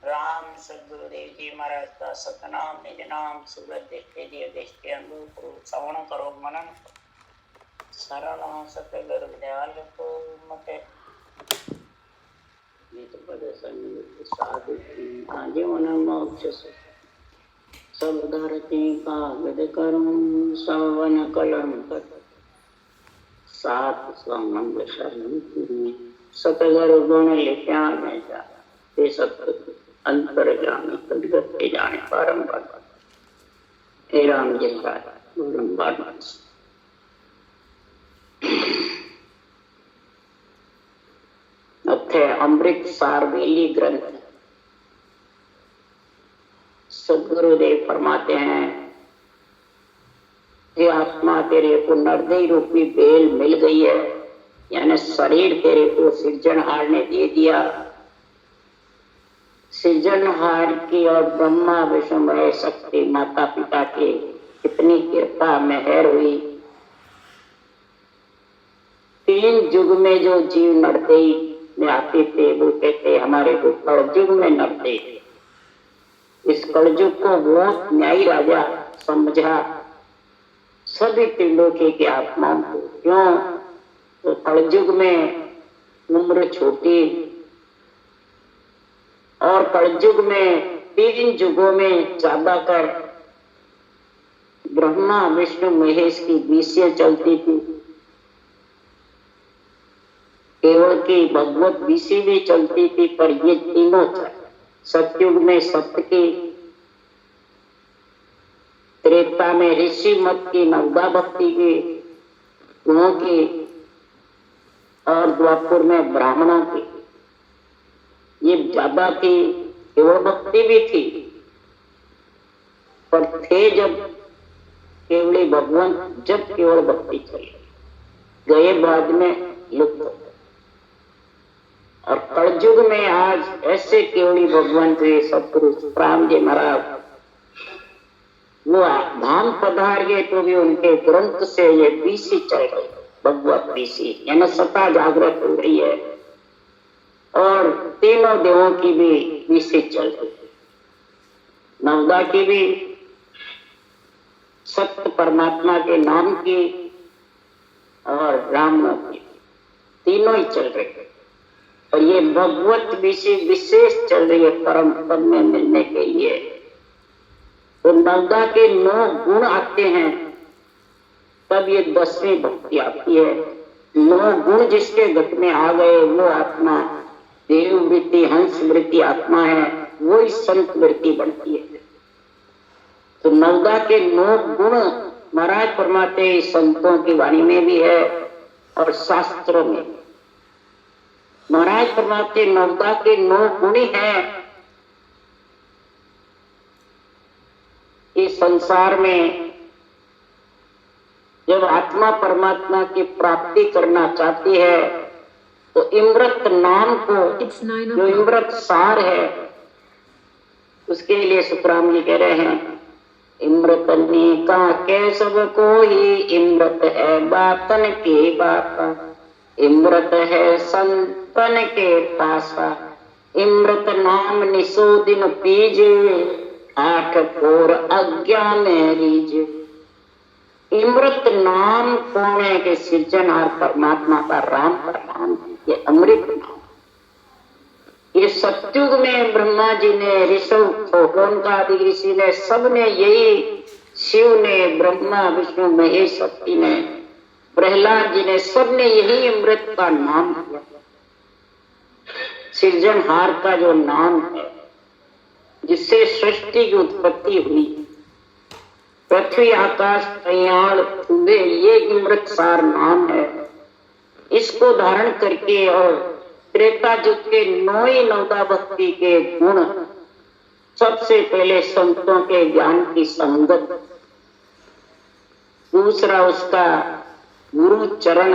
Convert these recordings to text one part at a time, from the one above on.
राम सदगुरुदेव जी महाराज का सतनाम निज नाम सुगत देखते जी दृष्टि अनुभव करो श्रवण करो मनन करो सरल सतगुरु दयाल को मते तो बड़े साधु आजे मन मोक्ष सब धरती कागद करूं सवन कलम सात स्वमंगल शरण सतगुरु गुण लिख्या में जा ते सत अंतर जान सदगत जाने पारंपरिक हे राम जी महाराज गुरु अथे अमृत सार वेली ग्रंथ सदगुरुदेव फरमाते हैं हे आत्मा तेरे को नरदई रूपी बेल मिल गई है, यानी शरीर तेरे को सृजनहार ने दे दिया। सृजनहार की और ब्रह्मा विष्णु शक्ति माता पिता की कितनी कृपा मेहर हुई। तीन युग में जो जीव नरदई में आते थे वो कहते हमारे को कलयुग में नरदई। इस कलयुग को बहुत न्यायी राजा समझा सभी त्रिलोकी की आत्माओं को। क्यों? तो कलयुग में उम्र छोटी और कलयुग में तीन युगों में ज्यादा कर ब्रह्मा विष्णु महेश की बीसियां चलती थी। केवल की भगवत बीसी भी चलती थी, पर ये तीनों सतयुग में सत्य की, त्रेता में ऋषि मत की, नवदा भक्ति की, गुणों की और द्वापर में ब्राह्मणों की ये ज्यादा थी। केवल भक्ति भी थी, पर थे जब केवली भगवान, जब केवल भक्ति चली गए बाद में लुप्त हो। और कलयुग में आज ऐसे केवली भगवान थे सतपुरुष राम जी महाराज, वो धाम पधार गए तो भी उनके ग्रंथ से ये बीसी चल रही, भगवत बीसी, यानी सत्ता जागृत हो रही है और तीनों देवों की भी बीसी चल रही है। नवदा की भी, सत्य परमात्मा के नाम की और राम की, तीनों ही चल रही है। और ये भगवत बीसी विशेष चल रही है परम पद में मिलने के लिए। तो नवदा के 9 गुण आते हैं, तब ये 10वीं भक्ति आती है। 9 गुण जिसके घट में आ गए वो आत्मा देव वृत्ति हंस वृत्ति आत्मा है, वो ही संत वृत्ति बनती है। तो नवदा के 9 गुण महाराज फरमाते संतों की वाणी में भी है और शास्त्रों में। महाराज फरमाते नवदा के 9 गुण हैं। इस संसार में जब आत्मा परमात्मा की प्राप्ति करना चाहती है तो इमृत नाम को, जो इमृत सार है, उसके लिए सुखराम जी कह रहे हैं इमृत का के सब को ही इमृत है बातन की बाता, इमृत है संतन के पासा, इमृत नाम निसो दिन पीजे, 8 पोर अज्ञान रीज। इमृत नाम कौन है? कि सृजनहार परमात्मा का राम का नाम है, ये अमृत नाम। ये सतयुग में ब्रह्मा जी ने, ऋषभ का आदि ऋषि ने, सबने यही, शिव ने, ब्रह्मा विष्णु महेश शक्ति ने, प्रहलाद जी ने, सबने यही अमृत का नाम दिया। सृजनहार का जो नाम है जिससे सृष्टि की उत्पत्ति हुई, पृथ्वी आकाश कल्याण हुए, ये अमृत सार नाम है। इसको धारण करके और त्रेता युग के 9 नवदा भक्ति के गुण, सबसे पहले संतों के ज्ञान की संगत, दूसरा उसका गुरु चरण,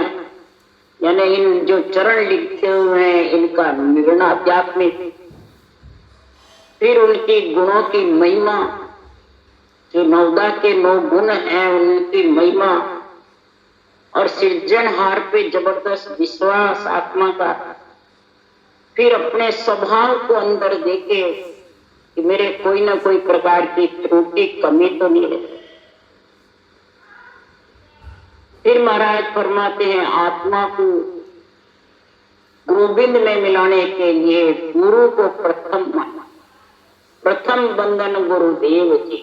यानी इन जो चरण लिखे हुए हैं इनका निर्णय आध्यात्मिक, फिर उनकी गुणों की महिमा, जो नवदा के 9 गुण हैं उनकी महिमा, और सृजनहार पे जबरदस्त विश्वास आत्मा का, फिर अपने स्वभाव को अंदर देके कि मेरे कोई ना कोई प्रकार की त्रुटि कमी तो नहीं है। फिर महाराज फरमाते हैं आत्मा को गोविंद में मिलाने के लिए गुरु को प्रथम माना। प्रथम बंधन गुरुदेव जी,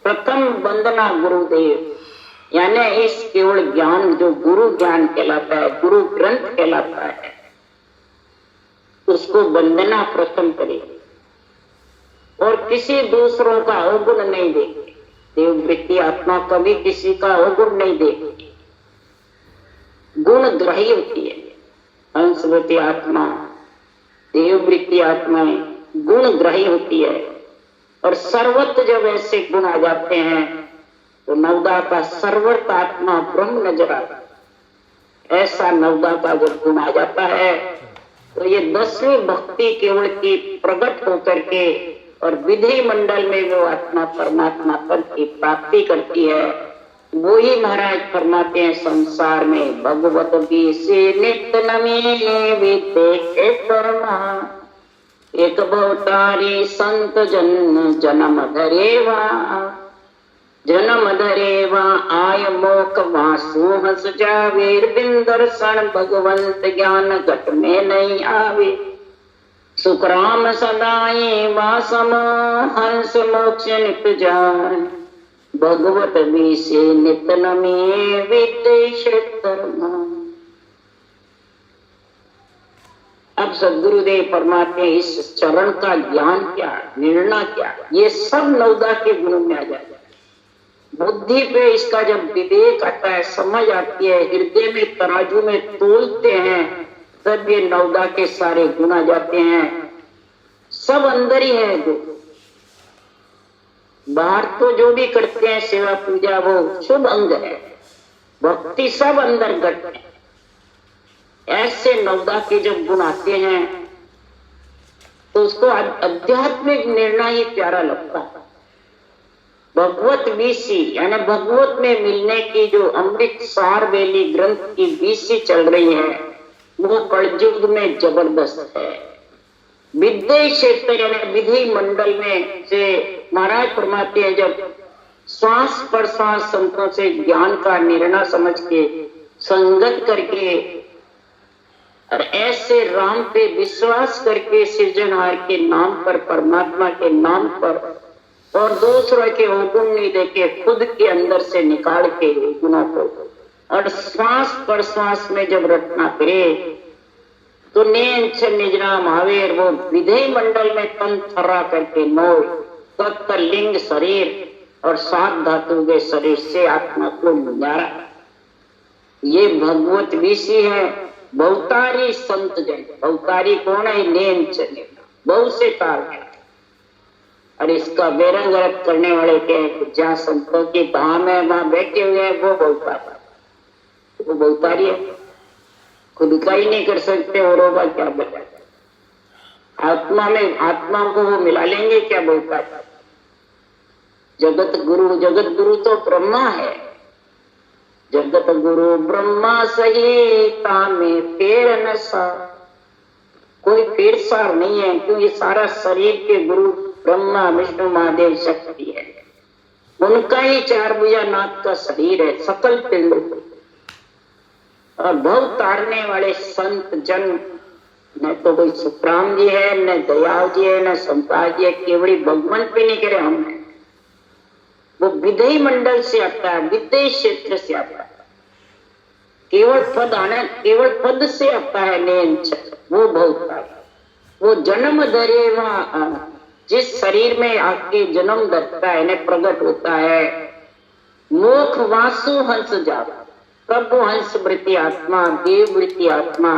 प्रथम वंदना गुरुदेव, यानी इस केवल ज्ञान जो गुरु ज्ञान कहलाता है, गुरु ग्रंथ कहलाता है, उसको वंदना प्रथम करे और किसी दूसरों का अवगुण नहीं देखे। देववृत्ति आत्मा कभी किसी का अवगुण नहीं देखती, गुण ग्रही होती है। हंसवती आत्मा, देववृत्ति आत्माएं गुण ग्रही होती है और सर्वत्र जब ऐसे गुण आ जाते हैं तो नवदा का सर्वत्र आत्मा ब्रह्म नजर आता है। ऐसा नवदा का जब गुण आ जाता है तो ये 10वीं भक्ति केवल की प्रकट होकर के और विधि मंडल में वो आत्मा परमात्मा पद की प्राप्ति करती है। वो ही महाराज फरमाते हैं संसार में भगवत बीसे नित्य नमी विदेखे परमा, एक भवतारी संत जन्म धरेवा, जन्म धरेवा आय मोक वासु हंस जावेर, बिन दर्शन भगवंत ज्ञान घट में नहीं आवे, सुखराम सदाई वासम हंस मोक्ष नित जान, भगवत विषे नित नमे विदेश कर्म। अब सदगुरुदेव फरमाते हैं इस चरण का ज्ञान क्या, निर्णय क्या, ये सब नवदा के गुणों में आ जाता है। बुद्धि पे इसका जब विवेक आता है, समझ आती है, हृदय में तराजू में तोलते हैं, तब ये नवदा के सारे गुण आ जाते हैं। सब अंदर ही है, जो बाहर तो जो भी करते हैं सेवा पूजा वो शुभ अंग है, भक्ति सब अंदर घट है। ऐसे नवदा के जब गुण आते हैं तो उसको आध्यात्मिक निर्णय ही प्यारा लगता है। भगवत बीसी यानी भगवत में मिलने की जो अमृत सार वेली ग्रंथ की बीसी चल रही है वो कलयुग में जबरदस्त है। विद्या क्षेत्र यानी विधि मंडल में से महाराज फरमाते हैं जब श्वास प्रश्वास संतों से ज्ञान का निर्णय समझ के संगत करके और ऐसे राम पे विश्वास करके सृजनहार के नाम पर, परमात्मा के नाम पर और दूसरों के हुक्म नहीं देके खुद के अंदर से निकाल के गुणों को और श्वास प्रश्वास में जब रटना करे तो निजनाम आवेर वो विधेय मंडल में तन थर्रा करके नौ तत्त लिंग शरीर और 7 धातु के शरीर से आत्मा को निजारा। ये भगवत विषय है। बहुतारी संत जन, बहुतारी कौन है? नेम चले बहु से तार है। और इसका बेरंग रख करने वाले क्या है? जहाँ संतों की धाम है वहां बैठे हुए हैं वो बहुतारी, वो बहुतारी है। खुद का ही नहीं कर सकते औरों का क्या बचा? आत्मा में आत्मा को वो मिला लेंगे क्या? बहुतारी। जगत गुरु तो ब्रह्मा है। जगत गुरु ब्रह्मा सही तामे फेर न सा, कोई फेर सार नहीं है क्यों ये सारा शरीर के गुरु ब्रह्मा विष्णु महादेव शक्ति है। उनका ही 4 भुजा नाथ का शरीर है सकल पिंड। और भव तारने वाले संत जन न तो कोई सुखराम जी है, न दयाल जी है, न संताज जी है, केवड़ी भगवान पे नहीं करे हम है। वो विधेय मंडल से आता है, विधेय क्षेत्र से आता है। केवल पद आना, केवल पद से आता है नेम वो बहुत। वो जन्म धरेवा जिस शरीर में आके जन्म धरता है न प्रकट होता है। मोख वासु हंस जाता, तब वो हंस वृत्ति आत्मा, देव वृत्ति आत्मा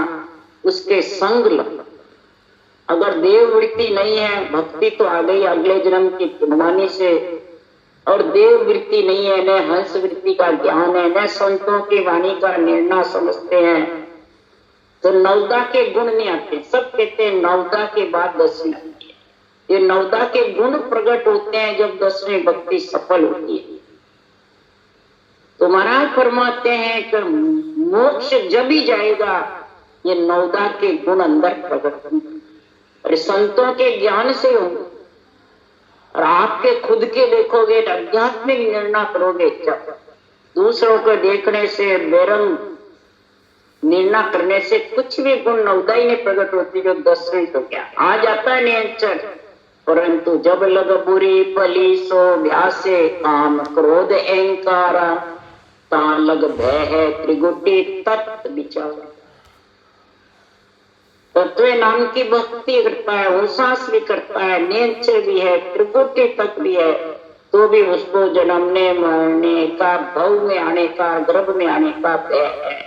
उसके संग लग। अगर देव वृत्ति नहीं है, भक्ति तो आ गई अगले जन्म की पुण्यवानी से, और देव वृत्ति नहीं है, न हंस वृत्ति का ज्ञान है, न संतों की वाणी का निर्णय समझते हैं, तो नवदा के गुण नहीं आते। सब कहते हैं नवदा के बाद 10वीं आती है। ये नवदा के गुण प्रकट होते हैं जब 10वीं भक्ति सफल होती है। तो महाराज फरमाते हैं कि मोक्ष जब ही जाएगा ये नवदा के गुण अंदर प्रकट होंगे और संतों के ज्ञान से होंगे। और आपके खुद के देखोगे, आध्यात्मिक निर्णय करोगे। जब दूसरों को देखने से, बेरंग निर्णय करने से कुछ भी गुण नवदाई में प्रकट होती, जो 10वें तो क्या आ जाता है नियंत्रण। परंतु जब लग बुरी पली सो भ्यासे, काम क्रोध अहंकार ता लग भय है त्रिगुटी तत्व विचार। तत्व नाम की भक्ति करता है, उसास भी करता है, नियंत्रण भी है, त्रिगुटी तत्व भी है, तो भी उसको जन्मने मरने का, भव में आने का, गर्भ में आने का भय है।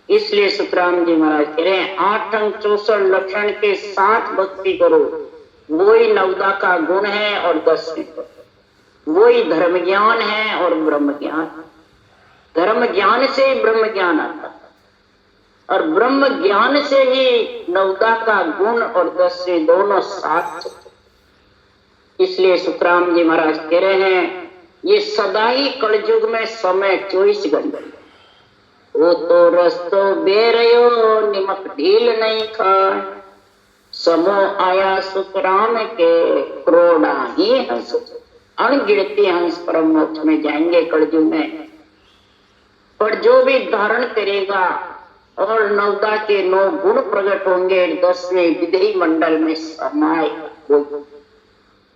इसलिए सुखराम जी महाराज कह रहे हैं 8 अंग 64 लक्षण के साथ भक्ति करो, वही नवदा का गुण है और 10वें वही धर्म ज्ञान है और ब्रह्म ज्ञान। धर्म ज्ञान से ही ब्रह्म ज्ञान आता है और ब्रह्म ज्ञान से ही नवदा का गुण और 10वें दोनों साथ। इसलिए सुखराम जी महाराज कह रहे हैं ये सदा ही कलयुग में समय 24 घंटे, वो तो रस्तो बेरयो निमक ढील नहीं खाए, समो आया सुखराम के करोड़ा ही हंस, अनगिनती हंस परम मोक्ष में जाएंगे कलयुग में। पर जो भी धारण करेगा और नवदा के 9 गुण प्रकट होंगे 10वें विधि मंडल में समाये,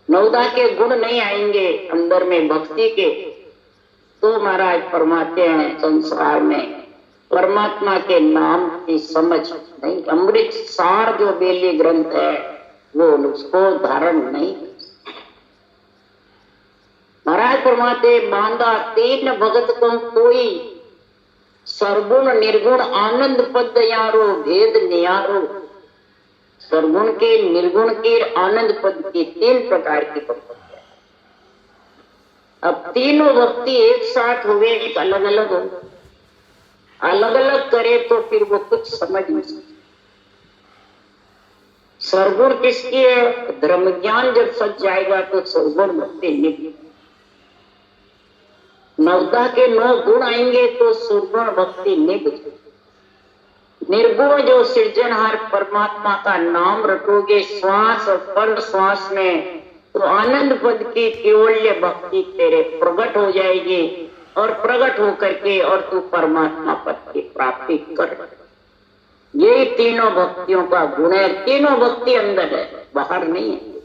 नवदा के गुण नहीं आएंगे अंदर में भक्ति के, तो महाराज फरमाते हैं संसार में परमात्मा के नाम की समझ नहीं। अमृत सार जो बेली ग्रंथ है वो उसको धारण नहीं। महाराज फरमाते बांधा 3 भगत को कोई, सर्वगुण निर्गुण आनंद पद यारो भेद नियारो। सर्वगुण के, निर्गुण के, आनंद पद की 3 प्रकार की भक्ति है। अब तीनों भक्ति एक साथ हुए, एक अलग अलग हो, अलग अलग करे तो फिर वो कुछ समझ नहीं सकते। सर्वगुण किसकी है? धर्म ज्ञान जब सच जाएगा तो सर्वगुण भक्ति नित्य। नवदा के 9 गुण आएंगे तो सर्वगुण भक्ति नित्य। निर्गुण जो सृजनहार परमात्मा का नाम रटोगे श्वास और पर श्वास में, तो आनंद पद की केवल्य भक्ति तेरे प्रकट हो जाएगी और प्रकट होकर के और तू परमात्मा पद की प्राप्ति कर। यही तीनों भक्तियों का गुण है। तीनों भक्ति अंदर है, बाहर नहीं है।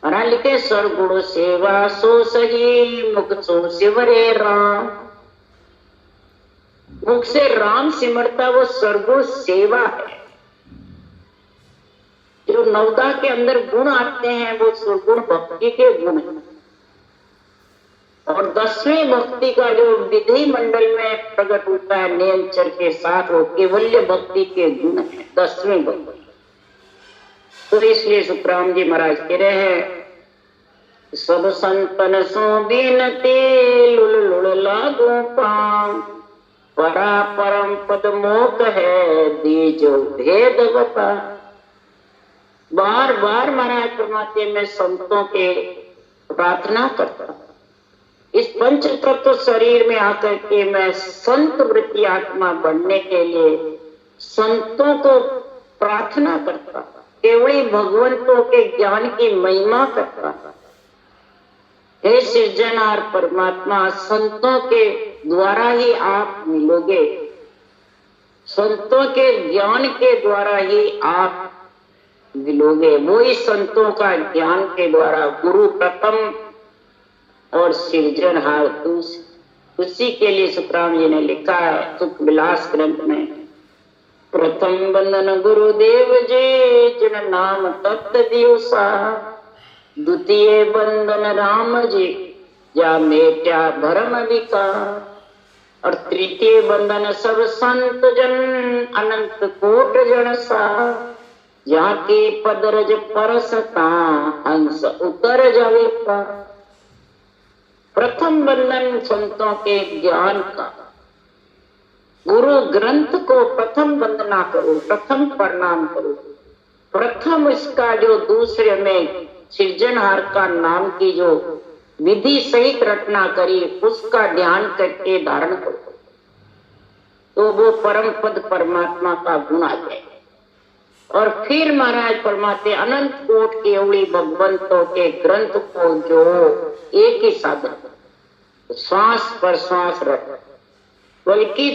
और लिखे सर्वगुण सेवा सो सही, मुख सो शिवरे राम। मुख से राम सिमरता वो सर्वगुण सेवा है। जो नवदा के अंदर गुण आते हैं वो सर्वगुण भक्ति के गुण है। और 10वें भक्ति का जो विधि मंडल में प्रकट होता है नियंत्रण के साथ, वो केवल्य भक्ति के गुण है 10वें भक्ति। तो इसलिए सुखराम जी महाराज कह रहे हैं सब संतन सो बिनती लुल लुल लागू पाम, परा परम पद मोक है दीजो भेद बता। बार बार महाराज फरमाते मैं संतों के प्रार्थना करता, इस पंच तत्व शरीर में आकर के मैं संत वृत्ति आत्मा बनने के लिए संतों को प्रार्थना करता, केवल भगवंतों के ज्ञान की महिमा करता। हे सृजनहार परमात्मा, संतों के द्वारा ही आप मिलोगे, संतों के ज्ञान के द्वारा ही आप मिलोगे। वही संतों का ज्ञान के द्वारा गुरु प्रथम और सृजनहार दूसरे। उसी के लिए सुखराम जी ने लिखा है सुख विलास ग्रंथ में, प्रथम बंदन गुरुदेव जी जिन नाम तत्व दिवसा, द्वितीय बंदन राम जी जा मेट्या भरम विकार, और तृतीय बंदन सब संत जन अनंत कोट जन सा, जाके पदरज परसता हंस उतर जावे का। प्रथम बंधन संतों के ज्ञान का, गुरु ग्रंथ को प्रथम वंदना करो, प्रथम प्रणाम करो। प्रथम इसका जो दूसरे में सृजनहार का नाम की जो विधि सहित रचना करी उसका ध्यान करके धारण करो तो वो परम पद परमात्मा का गुण आ जाए। और फिर महाराज फरमाते अनंत कोट केवली भगवंतों के ग्रंथ को जो एक ही साधन, श्वास पर श्वास रख। बल्कि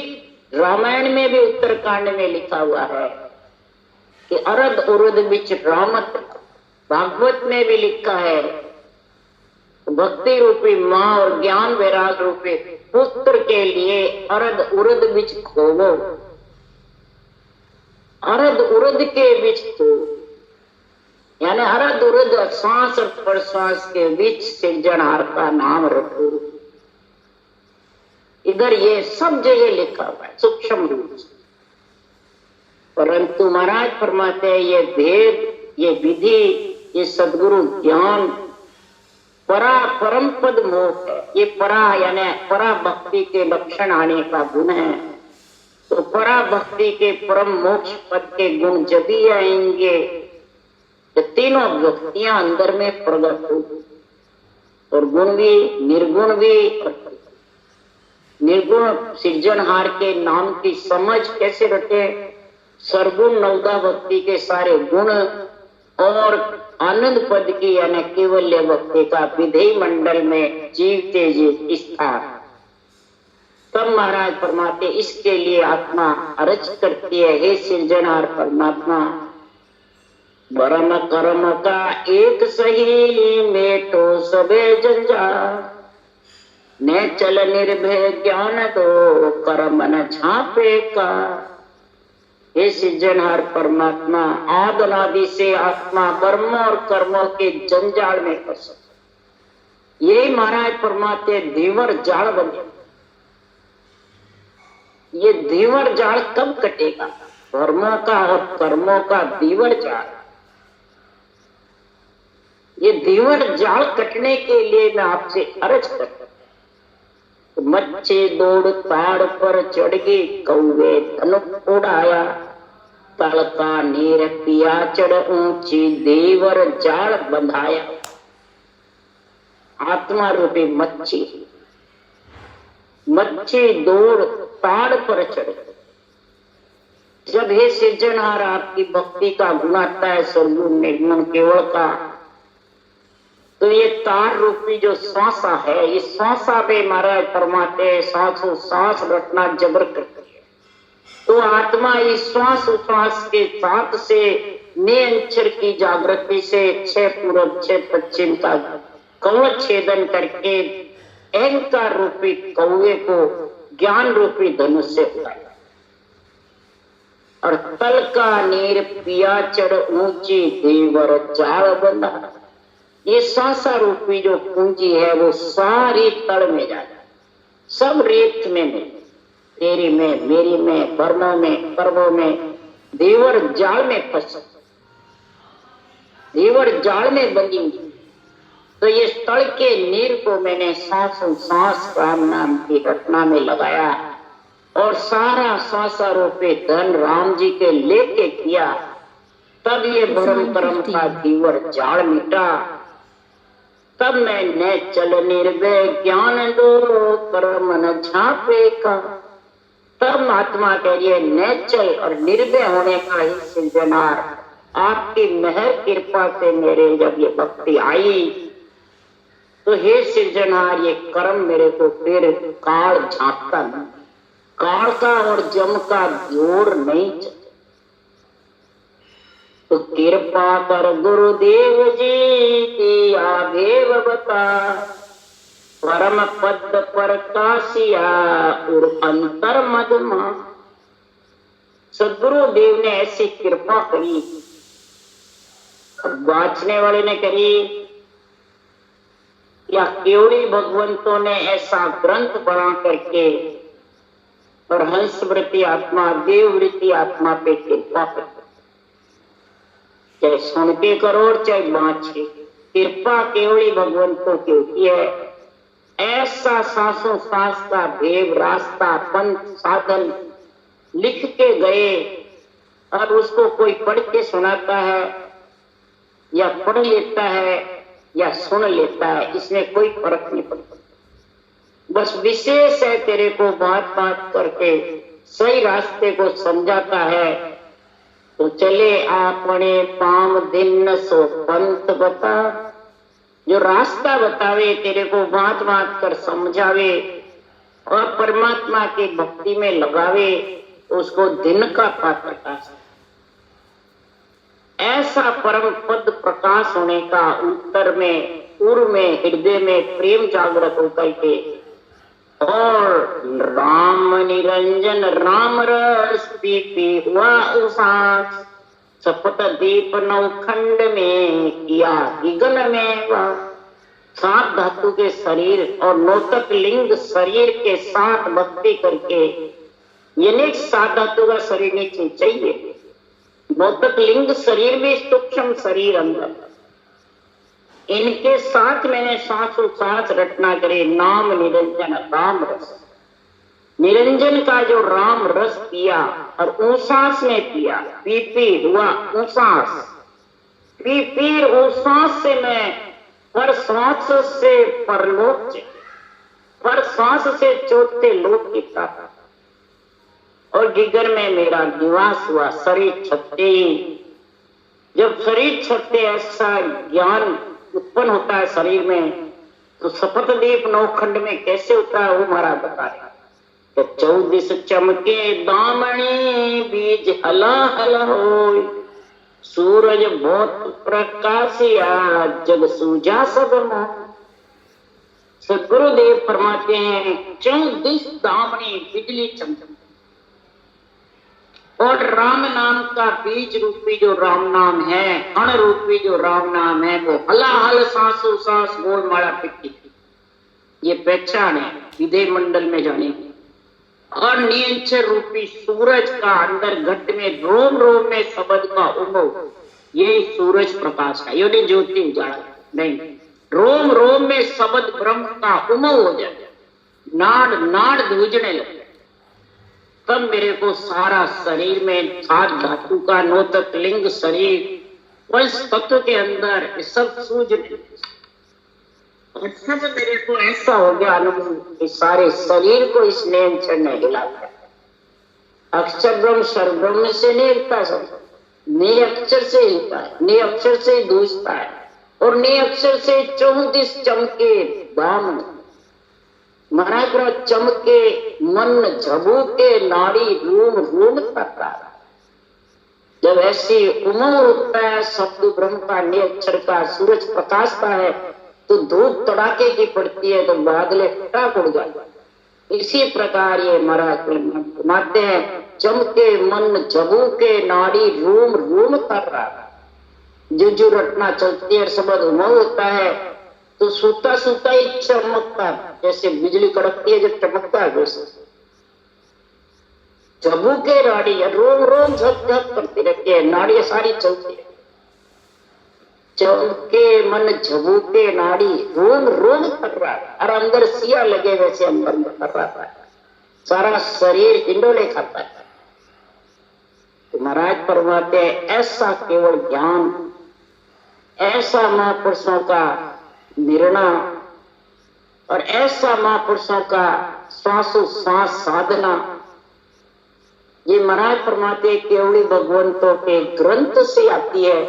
रामायण में भी उत्तरकांड में लिखा हुआ है कि अरद उरुद बिच रामत। भागवत में भी लिखा है भक्ति रूपी माँ और ज्ञान वैराग रूपी पुत्र के लिए अरद उरुद बिच खोवो। अरद उरुद के बीच तो यानी अरद उरुद श्वास और प्रश्वास के बीच सृजनहार का नाम रखो। इधर ये सब जगह लिखा हुआ है सूक्ष्म रूप से, परंतु महाराज फरमाते हैं ये भेद, ये विधि, ये सदगुरु ज्ञान परा परम पद मोक्ष है। ये परा यानी परा भक्ति के लक्षण आने का गुण है। तो परा भक्ति के परम मोक्ष पद के गुण जब ही आएंगे तो तीनों व्यक्तियां अंदर में प्रकट होगी, और गुण भी निर्गुण भी। निर्गुण सृजनहार के नाम की समझ कैसे रखे? सरगुण नवदा भक्ति के सारे गुण और आनंद पद की यानी केवल्य भक्ति का विधेय मंडल में जीवते जीव स्थान। तब महाराज फरमाते इसके लिए आत्मा अर्ज करती है, हे सृजनहार परमात्मा ब्रह्म कर्म का एक सही मेटो सबे जंजाल, ने चल निर्भय ज्ञान दो कर्म न झापे का। हे सृजनहार परमात्मा आदि अनादि से आत्मा कर्म और कर्मों के जंजाल में फंस, ये महाराज फरमाते धीवर जाल बने। ये दीवर जाल कब कटेगा? धर्मों का और कर्मों का दीवर जाल। ये दीवर जाल कटने के लिए मैं आपसे अर्ज करता हूं। मच्छी दौड़ ताड़ पर चढ़ गई, कौवे धनुक उड़ाया, तड़का नीर पिया चढ़ ऊंची, दीवर जाल बंधाया। आत्मा रूपी मच्छी, मच्छी दौड़ ताड़ पर चढ़े। जब हे सृजनहार आपकी भक्ति का गुण आता है सरगुण निर्गुण केवल का, तो ये तार रूपी जो श्वासा है, ये श्वासा पे महाराज फरमाते सांसों सांस रखना जबर करती है। तो आत्मा इस श्वास उश्वास के साथ से नियंचर की जागृति से 6 पूर्व 6 पश्चिम का कवच छेदन करके अहंकार रूपी कौवे को ज्ञान रूपी धनुष से उठाया, और तल का नीर पिया चढ़ ऊंची, देवर जाल बंधा। ये सांसा रूपी जो पूंजी है वो सारी तल में जाए, सब रेत में नहीं, तेरी में मेरी में कर्मों में कर्मों में देवर जाल में फंस, देवर जाल में बंधी। तो ये तल के नीर को मैंने सांसों सांस राम नाम की घटना में लगाया, और सारा सांसा रूपी धन राम जी के लेके किया। तब ये भरम कर्म का दीवर जाल मिटा। तब मैं न चल निर्भय ज्ञान दो कर्म न झापे का। तब आत्मा कह रही है न चल और निर्भय होने का ही सृजनहार आपकी मेहर कृपा से मेरे जब ये भक्ति आई, तो हे सृजनहार ये कर्म मेरे को फिर काल झांकता नहीं, काल का और जम का जोर नहीं चले। तो कृपा कर गुरुदेव जी की आदेव बता, परम पद पर कासिया और अंतर मधुमा। सदगुरु देव ने ऐसी कृपा करी, बांचने वाले ने करी या केवड़ी भगवंतों ने ऐसा ग्रंथ बना करके और हंसवृत्ति आत्मा देववृत्ति आत्मा पे कृपा कर, चाहे सुन के करो चाहे बांचे, कृपा केवड़ी भगवंतों की होती है। ऐसा सांसों सांस का भेद रास्ता पंथ साधन लिख के गए, अब उसको कोई पढ़ के सुनाता है या पढ़ लेता है या सुन लेता है, इसमें कोई फर्क नहीं पड़ता। बस विशेष है तेरे को बात बात करके सही रास्ते को समझाता है, तो चले आपने पाम दिन सो पंथ बता, जो रास्ता बतावे, तेरे को बात बात कर समझावे और परमात्मा की भक्ति में लगावे, उसको दिन का पात्र का ऐसा परम पद प्रकाश होने का उत्तर में पूर्व में हृदय में प्रेम जागृत होकर के और राम निरंजन राम रस पी हुआ उसास, सपत दीप नवखंड में किया गगन में वह। 7 धातु के शरीर और नौतक लिंग शरीर के साथ भक्ति करके, यानी 7 धातु का शरीर नीचे चाहिए, नौतक लिंग शरीर में सूक्ष्म शरीर अंदर, इनके साथ मैंने सांसों सांस रटना करे नाम निरंजन राम रस। निरंजन का जो राम रस पिया और ऊसास में पिया, पी पी हुआ ऊसास, पी पी ऊसास से मैं पर सांस से परलोक, पर सांस से चौथे लोक की प्राप्त, और जिगर में मेरा निवास हुआ। शरीर छपते ही, जब शरीर छपते ऐसा ज्ञान उत्पन्न होता है शरीर में, तो शपथ दीप नौखंड में कैसे होता है वो महाराज बता रहे। तो 14 चमके दामनी बीज हला हला होय, सूरज बहुत प्रकाशिया जग सूझा सब मोह। सदगुरुदेव फरमाते हैं 14 दामनी बिजली चमक, और राम नाम का बीज रूपी जो राम नाम है, अण रूपी जो राम नाम है, वो हलाहल सांसों सांस गोल माला पिट्टी थी। ये पहचान है विधेय मंडल में जाने की। और नियंचर रूपी सूरज का अंदर घट में रोम रोम में शब्द का उमव, यही सूरज प्रकाश है, योनि ज्योति उजाड़ा नहीं, रोम रोम में शब्द ब्रह्म का उमव हो जाए, नाड़ नाड़ धूजने लगे, तब मेरे को सारा शरीर में 7 धातु का नौतक लिंग शरीर पंच तत्व के अंदर सब सूझने, और सब मेरे को ऐसा हो गया अनुभव कि सारे शरीर को इस नियंत्रण ने हिला दिया। अक्षर ब्रह्म सर्वब्रह्म से नहीं हिलता, सब ने अक्षर से हिलता है, ने अक्षर से दूसता है, और ने अक्षर से 34 चमके दाम महाराज चमके मन झबूके नाड़ी रूम रूम करता। जब ऐसी उमंग होता है शब्द ब्रह्म का, ने अक्षर का, सूरज प्रकाशता है, तो धूप तड़ाके की पड़ती है, तो बादले फटाक उड़ जाते। इसी प्रकार ये महाराज मानते हैं चमके मन झबूके नाड़ी रूम रूम कर रहा, जुजू रटना चलती है, शब्द उमंग होता है, तो सूता सूता ही चमकता, जैसे बिजली कड़कती है जब चमकता है वैसे झबूके नाड़ी रोम रोम झक झक करती रहती है, नाड़ी सारी चलती है। चमके मन झबूके नाड़ी रोम रोम कर रहा है, और अंदर सिया लगे वैसे अंदर कर रहा था, सारा शरीर हिंडोले खाता है। तो महाराज फरमाते ऐसा केवल ज्ञान, ऐसा महापुरुषों का निर्णय, और ऐसा महापुरुषों का श्वासों श्वास साधना, ये महाराज फरमाते केवली भगवंतों के ग्रंथ से आती है,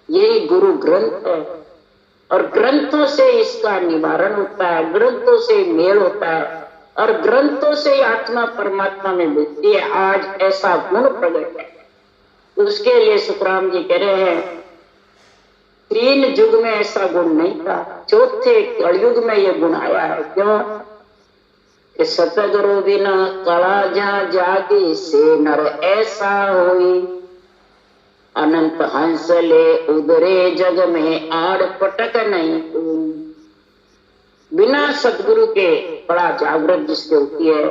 यही गुरु ग्रंथ है, और ग्रंथों से इसका निवारण होता है, ग्रंथों से मेल होता है, और ग्रंथों से आत्मा परमात्मा में मिलती है। आज ऐसा गुण प्रकट है, उसके लिए सुखराम जी कह रहे हैं 3 युग में ऐसा गुण नहीं था, चौथे कलयुग में ये गुण आया है। क्यों कि सतगुरु बिना कला जा जागी से नर ऐसा होई, अनंत हंस ले उदरे जग में आड़ पटक नहीं। बिना सतगुरु के बड़ा जागृत जिसके होती है,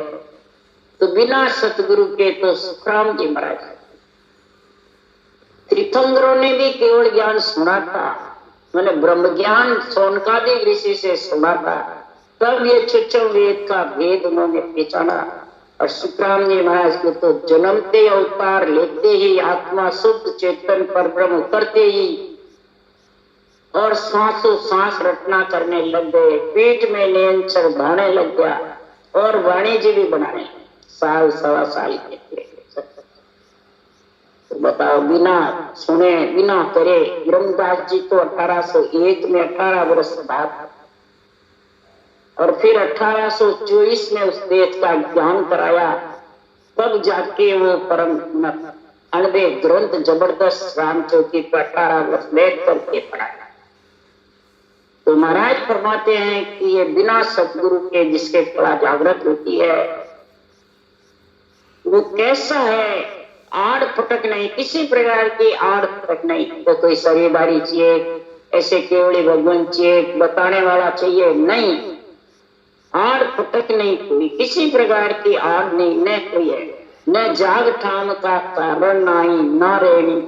तो बिना सतगुरु के तो सुखराम जी महाराज तीर्थंकरों ने भी केवल ज्ञान सुना था, मैंने ब्रह्म ज्ञान सोनकादि ऋषि से सुना था, तब ये चुच्चम वेद का भेद उन्होंने पहचाना। और सुखराम जी महाराज को तो जन्मते अवतार लेते ही आत्मा शुद्ध चेतन पर ब्रह्म उतरते ही और सांसों सांस रटना करने लग गए, पेट में नियंत्रण भाने लग गया, और वाणी जी भी बनाने 1.25 साल के बताओ, बिना सुने बिना करे। ब्रह्मदास जी तो 1801 में 18 वर्ष बाद, और फिर 1824 में उस देश का ज्ञान कराया, तब जाके वो परम 90 ग्रंथ जबरदस्त रामचौकी पर 18 वर्ष बैठ करके पढ़ाया। तो महाराज फरमाते हैं कि ये बिना सतगुरु के जिसके कला जागृत होती है, वो कैसा है, आड़ फटक नहीं, किसी प्रकार की आड़ फटक नहीं। तो कोई शरीरदारी चाहिए, ऐसे केवली भगवान चाहिए, बताने वाला चाहिए, नहीं, आड़ फटक नहीं, कोई किसी प्रकार की आड़ नहीं, न कोई है, न जाग ठाम का कारण नहीं, न रेणी,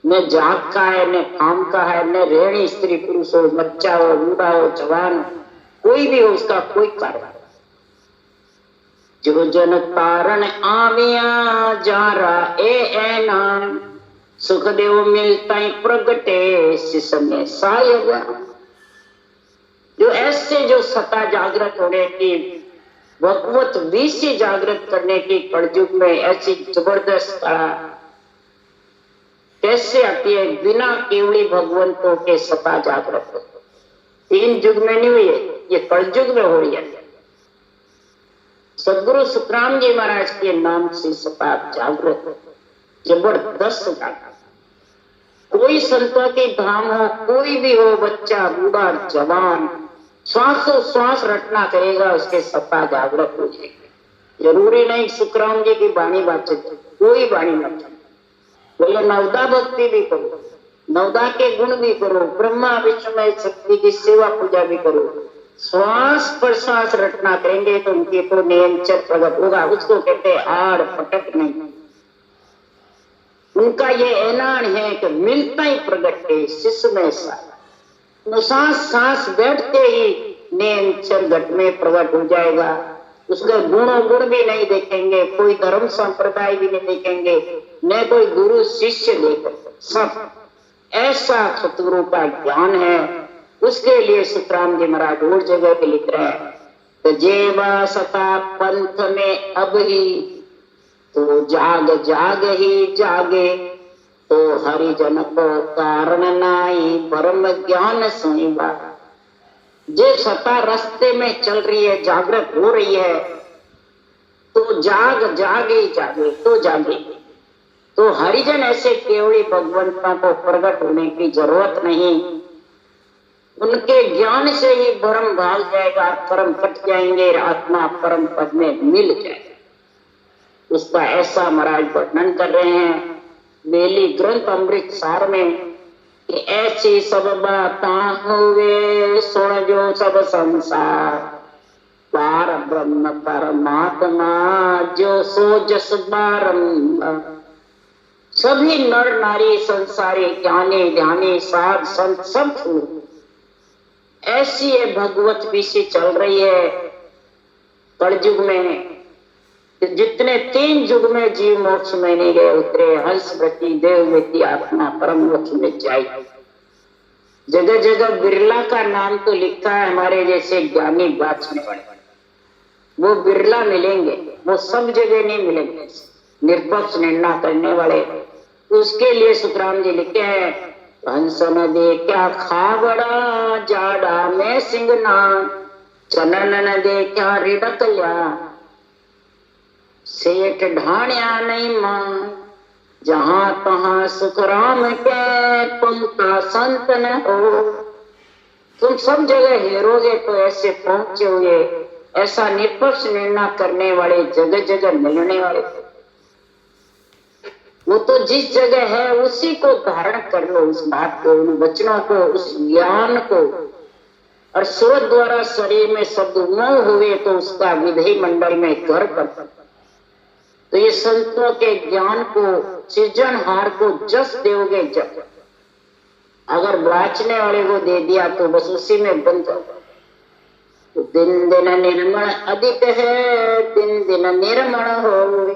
न जाग का है, न ठाम का है, न रेणी, स्त्री पुरुष हो, बच्चा हो, बूढ़ा हो, जवान, कोई भी हो, उसका कोई कारण। जो जन कारण आविया जारा ए नाम, सुखदेव मिलता प्रगटे सिसमे सायगा। जो ऐसे जो सता जागृत होने की, भगवत बीज से जागृत करने की कलयुग में ऐसी जबरदस्त कला कैसे आती है, बिना केवली भगवंतों के सता जागृत। 3 युग में नहीं हुई है, ये कलयुग में हो रही है। सदगुरु सुखराम जी महाराज के नाम से सता जागृत, जबरदस्त जागृत। कोई संतों के धाम हो, कोई भी हो, बच्चा बूढ़ा जवान, श्वासों श्वास रटना करेगा, उसके सत्ता जागृत हो जाएगी। जरूरी नहीं सुखराम जी की वाणी बातचीत, कोई वाणी बातचीत, बोले नवदा भक्ति भी करो, नवदा के गुण भी करो, ब्रह्मा विष्णु शक्ति की सेवा पूजा भी करो, श्वास प्रश्वास रटना करेंगे तो उनके तो नियंत्रण प्रगट होगा। उसको कहते आड़ फटक नहीं। उनका ये ऐलान है कि मिलता ही प्रगट है शिष्य में सा, सांस सांस बैठते ही नियंत्रण घट में प्रकट हो जाएगा। उसके गुणों गुण भी नहीं देखेंगे, कोई धर्म संप्रदाय भी नहीं देखेंगे, न कोई गुरु शिष्य देखेंगे, सब ऐसा सतगुरु का ज्ञान है। उसके लिए सुखराम जी महाराज और जगह पे लिख रहे हैं, तो जेवा सता पंथ में अब ही, तो जाग जाग ही जागे, तो हरिजन को कारण नाई परम ज्ञान सुनिबा। जे सता रास्ते में चल रही है, जागृत हो रही है, तो जाग जागे जागे, तो जागे। तो हरिजन ऐसे केवली भगवंता को प्रकट होने की जरूरत नहीं, उनके ज्ञान से ही भ्रम भाग जाएगा, परम कट जाएंगे, आत्मा परम पद में मिल जाएगा। उसका ऐसा महाराज वर्णन कर रहे हैं बेली ग्रंथ अमृत सार में कि ऐसी सब बातें हुए सुन जो सब संसार, पार ब्रह्म परमात्मा जो सो जस बारंबार। सभी नर नारी संसारी ज्ञानी ध्यानी साध संत सब छूट, ऐसी ये भगवत विषय चल रही है कलयुग में। जितने 3 युग में जीव मोक्ष में नहीं गए उतरे, हंस प्रति देववती आत्मा परम मोक्ष में जाए। जगह जगह बिरला का नाम तो लिखा है, हमारे जैसे ज्ञानी बाँचने वाले वो बिरला मिलेंगे, वो सब जगह नहीं मिलेंगे, निष्पक्ष निर्णय करने वाले। उसके लिए सुखराम जी लिखे हैं, हंस न दे क्या खावड़ा जाड़ा में सिंगना, चनन न दे क्या रिड़कल्या, सेठ ढाण्या नहीं मां, जहां तहां सुखराम के तुम का संत न हो। तुम सब जगह हेरोगे तो ऐसे पहुंचे हुए, ऐसा निष्पक्ष निर्णय करने वाले जगह जगह मिलने वाले। वो तो जिस जगह है उसी को धारण कर लो, उस बात को, उन वचनों को, उस ज्ञान को। और सूरत द्वारा शरीर में शब्द न हुए तो उसका विधि मंडल में घर कर। तो ये संतों के ज्ञान को, सृजनहार को जस दोगे जब, अगर बाँचने वाले को दे दिया तो बस उसी में बंद होगा। तो दिन दिन निर्मल अधिक है, दिन दिन निर्मल हो,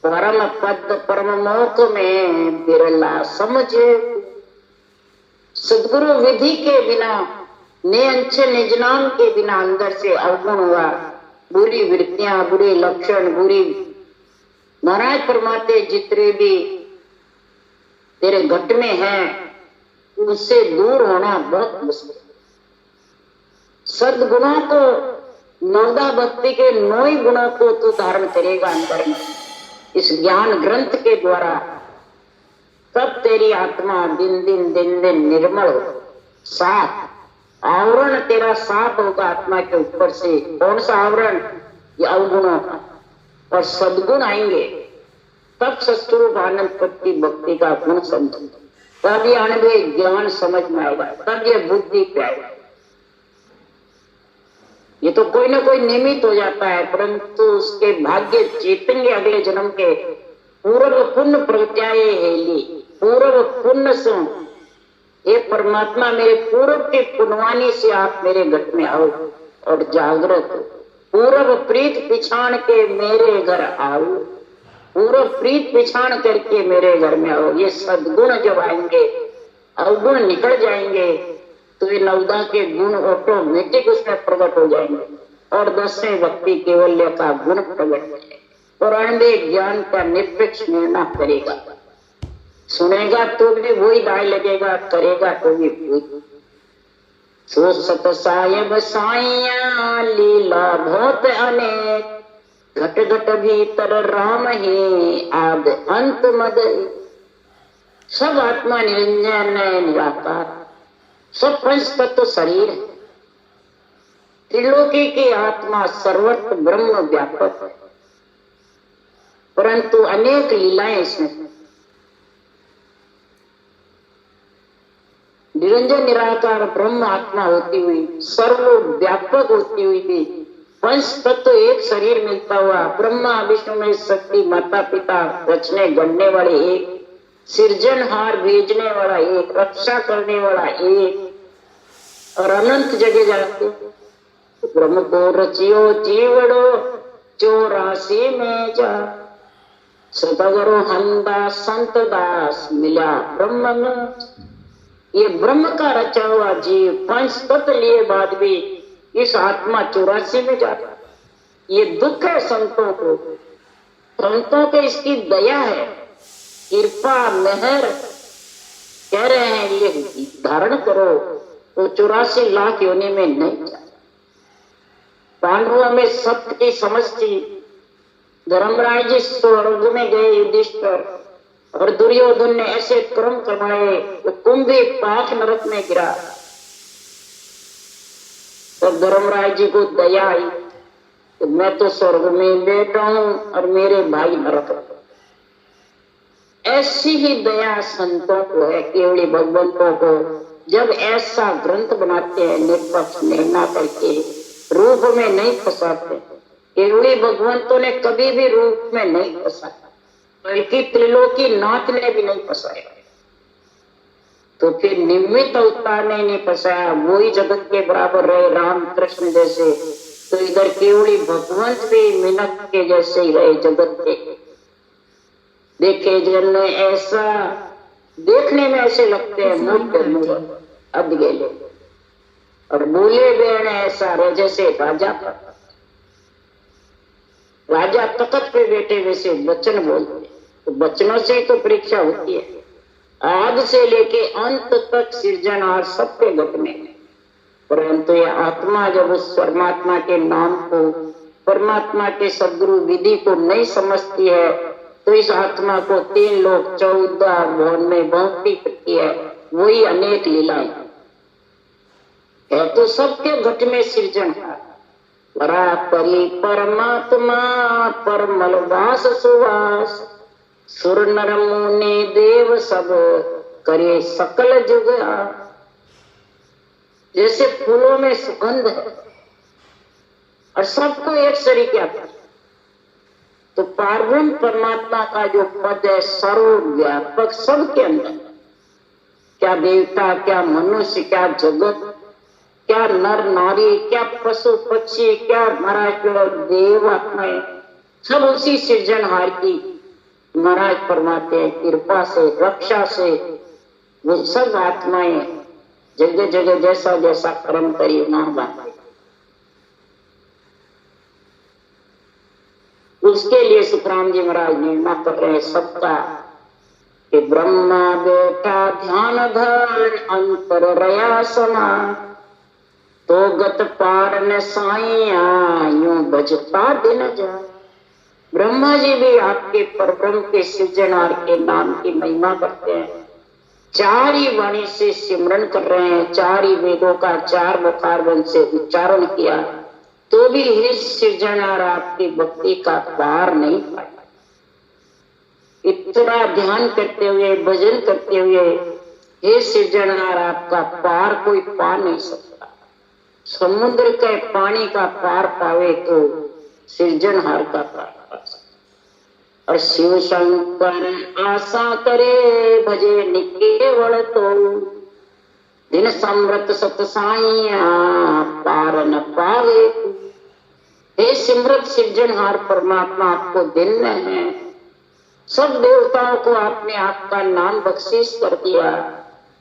परम पद परम मोक्ष में बिरला समझे। सदगुरु विधि के बिना, नियंच निज नाम के बिना अंदर से अवगुण हुआ, बुरी वृत्तियां, बुरे लक्षण, बुरी महाराज फरमाते जितने भी तेरे घट में है, उससे दूर होना बहुत मुश्किल। सद्गुणों को, नवदा भक्ति के 9 गुणों को तू धारण करेगा अंदर में इस ज्ञान ग्रंथ के द्वारा, तब तेरी आत्मा दिन दिन निर्मल हो, साफ आवरण तेरा साफ होगा आत्मा के ऊपर से। कौन सा आवरण? ये अवगुणों का। और सद्गुण आएंगे तब सत्स्वरूप आनंद पत्ति भक्ति का गुण समझ, तब ये अनुभव ज्ञान समझ में आएगा, तब ये बुद्धि पे आएगा। ये तो कोई ना कोई निमित्त हो जाता है, परंतु उसके भाग्य चेतेंगे अगले जन्म के। पूर्व पुण्य प्रत्याय हेली, पूर्व पुण्य से हे परमात्मा मेरे पूर्व के पुण्यवानी से आप मेरे घट में आओ और जागृत हो। पूर्व प्रीत पिछाण के मेरे घर आओ, पूर्व प्रीत पिछाण करके मेरे घर में आओ। ये सद्गुण जब आएंगे, अवगुण निकल जाएंगे, तो ये नवदा के गुण ऑटोमेटिक उसमें प्रकट हो जाएंगे और 10वें भक्ति केवल्य का गुण प्रकट हो जाएगा और अनुभव ज्ञान का निरपेक्ष निर्णय करेगा। सुनेगा तो भी वही दाय लगेगा, करेगा तो भी वही। सो सत सायब साइया लीला बहुत अनेक, घट घट भीतर राम ही आद अंत मद। सब आत्मा निरंजन निराकार, सब पंच तत्व शरीर है। त्रिलोकी की आत्मा सर्वत्र ब्रह्म व्यापक है, परंतु अनेक लीलाएं इसमें। निरंजन निराकार ब्रह्म आत्मा होती हुई, सर्वव्यापक होती हुई भी पंच तत्व एक शरीर मिलता हुआ, ब्रह्मा विष्णु में शक्ति, माता पिता, रचने गढ़ने वाले एक, सृजनहार भेजने वाला एक, रक्षा करने वाला एक, और अनंत जगह जाते। ब्रह्म को रचियो जीवड़ो 84 में जा, सतगुरु हमदास संत दास मिला ब्रह्म में। ये ब्रह्म का रचा हुआ जीव 5 तत्व लिए बाद भी इस आत्मा 84 में जाता। ये दुख है संतों को, संतों के इसकी दया है, कृपा मेहर। कह रहे हैं ये धारण करो तो 84 लाख योनि में नहीं जाता। पांडवों में सत्य की समझ थी। धर्मराज जी स्वर्ग में गए युधिष्ठिर, और दुर्योधन ने ऐसे कर्म करवाए तो कुंभी पाक नरक में गिरा। तो धर्मराज जी को दया आई तो मैं तो स्वर्ग में बैठा हूं और मेरे भाई नरक में। ऐसी ही दया संतों को है, केवली भगवंतों को। जब ऐसा ग्रंथ बनाते हैं निष्पक्ष निर्णय करके, रूप में नहीं फंसाते। केवली भगवंतों ने कभी भी रूप में नहीं फंसाया, बल्कि त्रिलोकी नाथ ने भी नहीं फंसाया। तो फिर निमित्त अवतार ने नहीं फंसाया, वही जगत के बराबर रहे राम कृष्ण जैसे। तो इधर केवली भगवंत भी मिनट के जैसे ही रहे जगत के। देखे जन ऐसा, देखने में ऐसे लगते हैं मूर्ख अधगेले, और बोले बेन ऐसा रहे जैसे राजा तख्त पे बैठे वैसे वचन बोलते। तो वचनों से तो परीक्षा होती है। आदि से लेके अंत तक सृजनहार सबके घट में, परंतु ये आत्मा जब उस परमात्मा के नाम को, परमात्मा के सद्गुरु विधि को नहीं समझती है, तो इस आत्मा को 3 लोग 14 भवन में बांटती करती है। वही अनेक लीलाएं है। तो सबके घट में सृजनहार परापरि परमात्मा, परमल वास सुवास, सुर नर मुनि देव सब करे सकल जुग। जैसे फूलों में सुगंध है और सबको एक शरीक आता है, तो पार्वण परमात्मा का जो पद है सर्वव्यापक सबके अंदर। क्या देवता, क्या मनुष्य, क्या जगत, क्या नर नारी, क्या पशु पक्षी, क्या महाराज देव आत्माएं, सब उसी सृजनहार की महाराज परमात्मा कृपा से, रक्षा से वो सब आत्माएं जगह जगह जैसा जैसा कर्म करी ना बात। उसके लिए सुखराम जी महाराज निर्णय कर रहे हैं सबका, कि ब्रह्मा बैठा ध्यान धर अंतर रया समा, तो गत पार न साइया यूं बजता दिन जा। ब्रह्मा जी भी आपके परब्रह्म के सृजनहार के नाम की महिमा करते हैं, चार ही वाणी से सिमरन कर रहे हैं, चार ही वेदों का चार मुखारबंद से उच्चारण किया, तो भी हे सृजनहार आपकी भक्ति का पार नहीं पाया। इतना ध्यान करते हुए, भजन करते हुए, हे सृजनहार आपका पार कोई पा नहीं सकता। समुद्र के पानी का पार पावे तो सृजनहार का पार पा सकता। और शिव शंकर आशा करे भजे निकेवल तो, दिन समृत सत साइया पार न पावे। हे सिमरत सृजनहार परमात्मा, आपको दिन है, सब देवताओं को आपने आपका नाम बख्शीश कर दिया।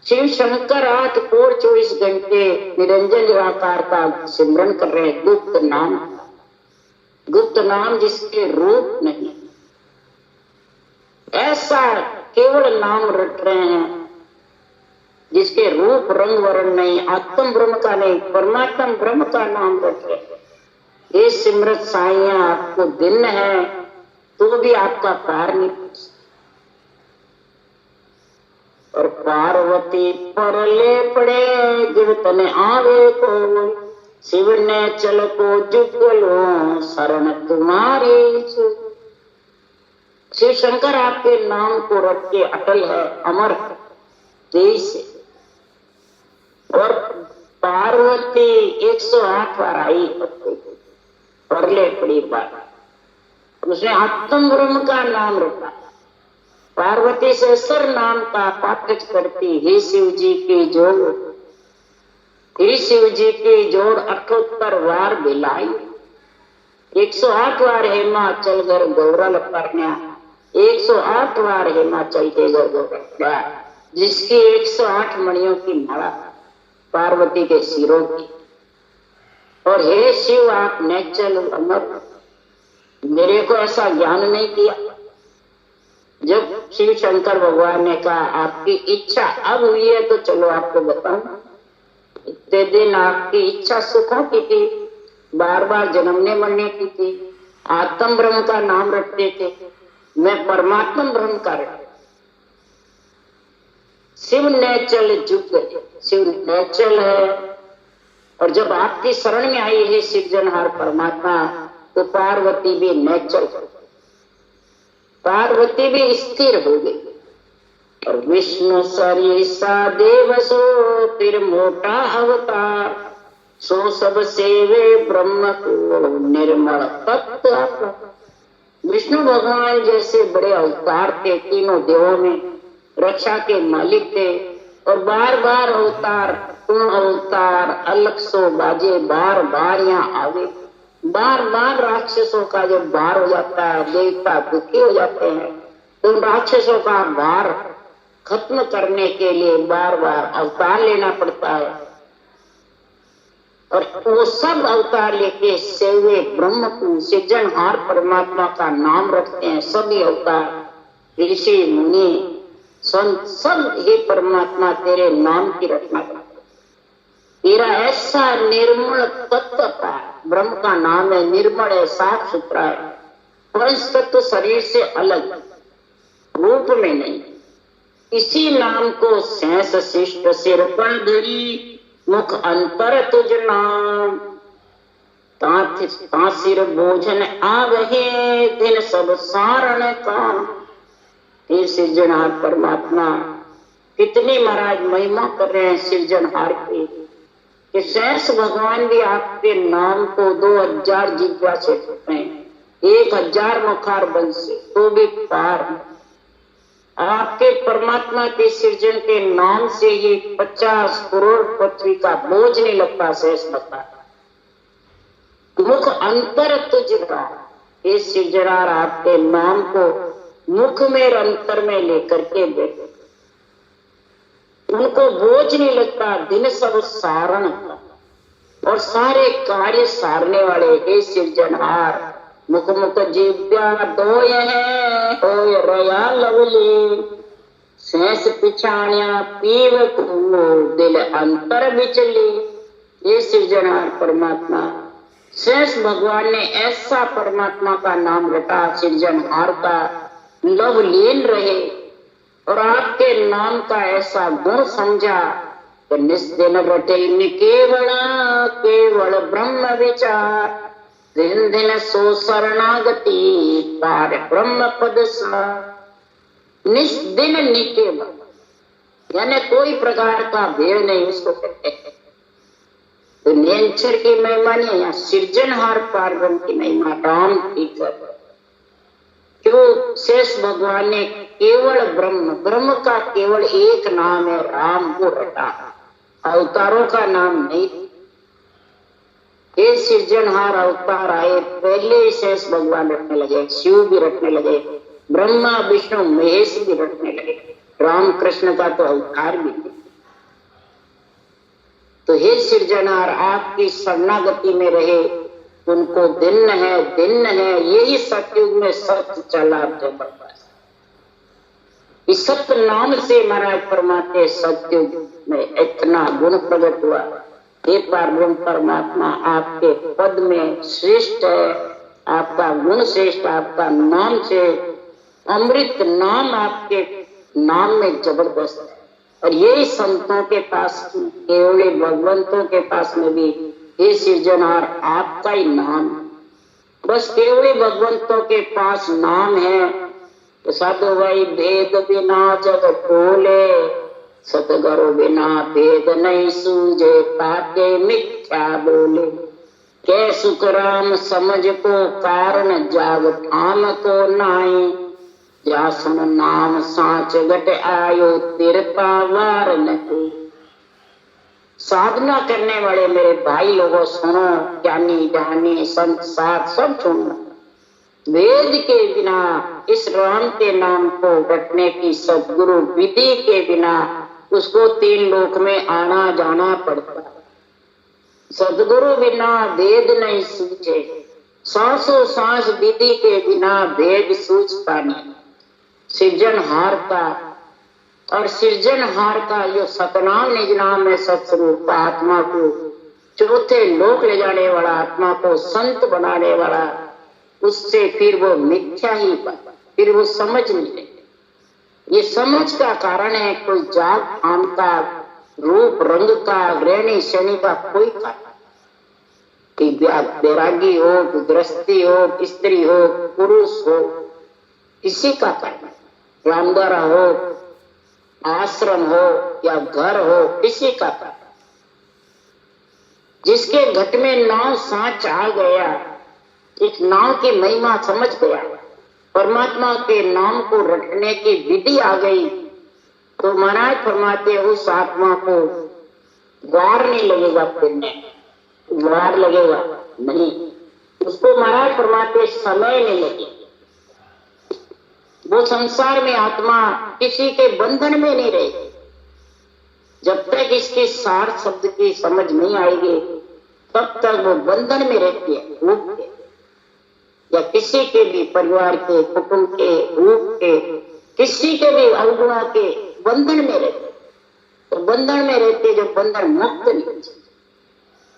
शिव शंकर 8 करोड़ 24 घंटे निरंजन निराकार का सिमरन कर रहे हैं, गुप्त नाम, गुप्त नाम जिसके रूप नहीं, ऐसा केवल नाम रट रहे हैं जिसके रूप रंग वर्ण नहीं, आत्म ब्रह्म का नहीं, परमात्मा ब्रह्म का नाम रट रहे हैं। ये सिमरत साइया, आपको दिन है तो भी आपका पार नहीं पहुंच। और पार्वती परले पड़े जब तने आवे को, शिव ने चल को जुगलो शरण तुम्हारी। शिव शंकर आपके नाम को रख के अटल है, अमर तेज से। और पार्वती 108 बार आई, परले पड़ी बात, उसने आत्म ब्रह्म का नाम रखा। पार्वती से सर नाम का पाठ करती, हे शिव जी की जोड़, हे शिव जी की जोड़ 78 बार बिलाई। 108 बार हिमाचल घर गौरल करना, 108 बार हिमाचल के घर गौरल, जिसकी 108 मणियों की माला पार्वती के सिरों की। और हे शिव आप नेचल अमर, मेरे को ऐसा ज्ञान नहीं किया। जब शिव शंकर भगवान ने कहा आपकी इच्छा अब हुई है तो चलो आपको बताऊं, इतने दिन आपकी इच्छा सुखों की थी, बार बार जन्मने मरने की थी, आत्म ब्रह्म का नाम रखते थे, मैं परमात्मा ब्रह्म का रखता। शिव नेचल झुक गए, शिव नेचल है। और जब आपकी शरण में आई है सृजनहार परमात्मा, तो पार्वती भी नेचल, पार्वती भी स्थिर हो गई। और विष्णु सरिसा देव सो फिर मोटा अवतार, सो सब सेवे ब्रह्म को निर्मल तत्व। विष्णु भगवान जैसे बड़े अवतार थे, तीनों देवों में रक्षा के मालिक थे। और बार बार अवतार, तुम अवतार अलग सो बाजे, बार बार यहाँ आवे। बार बार राक्षसों का जब भार हो जाता है, देवता दुखी हो जाते हैं, तो उन राक्षसों का भार खत्म करने के लिए बार बार अवतार लेना पड़ता है। और वो सब अवतार लेके सेवे ब्रह्म को, सृजनहार परमात्मा का नाम रखते हैं। सभी अवतार ऋषि मुनि संत सब, हे परमात्मा तेरे नाम की रचना करते, तेरा ऐसा निर्मल तत्व का ब्रह्म का नाम है, निर्मल है, साफ सुथरा है, पंच तत्व शरीर से अलग, रूप में नहीं। इसी नाम को सहस शिष्ट सिर पर धरी, मुख अंतर तुझ नाम, ता सिर भोजन आवहे दिन सब सारण काम। हे सृजनहार परमात्मा, कितनी महाराज महिमा कर रहे हैं सृजनहार की, कि शेष भगवान भी आपके नाम को 2000 जिह्वा से करते हैं, 1000 मुखार बंद से, तो भी पार। आपके परमात्मा के सृजन के नाम से ये 50 करोड़ पृथ्वी का बोझ नहीं लगता, शेष लगता। मुख अंतर तुझका, हे सृजनहार आपके नाम को मुख में अंतर में लेकर के बैठे, उनको बोझ नहीं लगता, दिन सब सारण और सारे कार्य सारने वाले हे सृजनहार। मुख मुख जीव्या दोय है, होय रया लवली, सहस पिछाणिया पीव खूबो दिल अंतर बिचली। ये सृजनहार परमात्मा, शेष भगवान ने ऐसा परमात्मा का नाम रटा, सृजनहार का लव लीन रहे और आपके नाम का ऐसा गुण समझा तो निस्दिन रटे केवल केवल ब्रह्म विचार। दिन दिन सो शरणागति पार ब्रह्म पद सा। निस्दिन निकेवल यानी कोई प्रकार का भेद नहीं उसको कहते हैं। तो निरंतर की महिमा नहीं, या सृजनहार पारब्रह्म की महिमा राम की कर। क्यों? शेष भगवान ने केवल ब्रह्म, ब्रह्म का केवल एक नाम है राम को रटा, अवतारों का नाम नहीं। ये सृजनहार अवतार आए, पहले ही शेष भगवान रखने लगे, शिव भी रखने लगे, ब्रह्मा विष्णु महेश भी रखने लगे, राम कृष्ण का तो अवतार भी नहीं। तो हे सृजनहार, आपकी शरणागति में रहे उनको दिन है, यही सतयुग में सत्य चला तो बर्बाद। इस सत्य नाम से महाराज परमात्मा सतयुग में इतना गुण प्रकट हुआ। हे पारब्रह्म परमात्मा, आपके पद में श्रेष्ठ है, आपका गुण श्रेष्ठ, आपका नाम से अमृत नाम आपके नाम में जबरदस्त है। और यही संतों के पास, केवल भगवंतों के पास में भी हे सृजनहार आपका ही नाम, बस केवल भगवंतों के पास नाम है। तो साधु भाई, भेद बिना जग बोले, सतगुरु बिना भेद नहीं सूझे, पाके मिथ्या बोले। के सुख राम समझ को कारण, जाग ठाम को नाई। जासन नाम साच गट आयो, तिरता वार नहीं। साधना करने वाले मेरे भाई लोगों सुनो, ज्ञानी ज्ञानी संत साथ सब सुनो। वेद के बिना, इस राम के नाम को रटने की सदगुरु विधि के बिना उसको 3 लोक में आना जाना पड़ता। सदगुरु बिना वेद नहीं सूझे, सांसों सांस विधि के बिना वेद सूझता नहीं। सृजनहार का और सृजनहार का जो सतनाम निज नाम है, सत्स्वरूप आत्मा को चौथे लोक ले जाने वाला, आत्मा को संत बनाने वाला, उससे फिर वो मिथ्या ही बना, फिर वो समझ नहीं लेते। ये समझ का कारण है कोई जात नाम का, रूप रंग का, रहनी शनि का कोई कारण, कि बैरागी हो, गृहस्थी हो, स्त्री हो, पुरुष हो, किसी का कारण, रामद्वारा हो, आश्रम हो या घर हो, किसी का कारण। जिसके घट में नाव सांच आ गया, इस नाव की महिमा समझ गया, परमात्मा के नाम को रटने की विधि आ गई, तो महाराज फरमाते उस आत्मा को द्वार नहीं लगेगा फिरने, द्वार लगेगा नहीं, उसको महाराज फरमाते समय नहीं लगेगा। वो संसार में आत्मा किसी के बंधन में नहीं रहेगी। जब तक इसके सार शब्द की समझ नहीं आएगी तब तक वो बंधन में रहती है, रूप के या किसी के भी परिवार के, कुटुंब के, रूप के, किसी के भी अवगुणों के बंधन में रहते। तो बंधन में रहते जब बंधन मुक्त नहीं होते,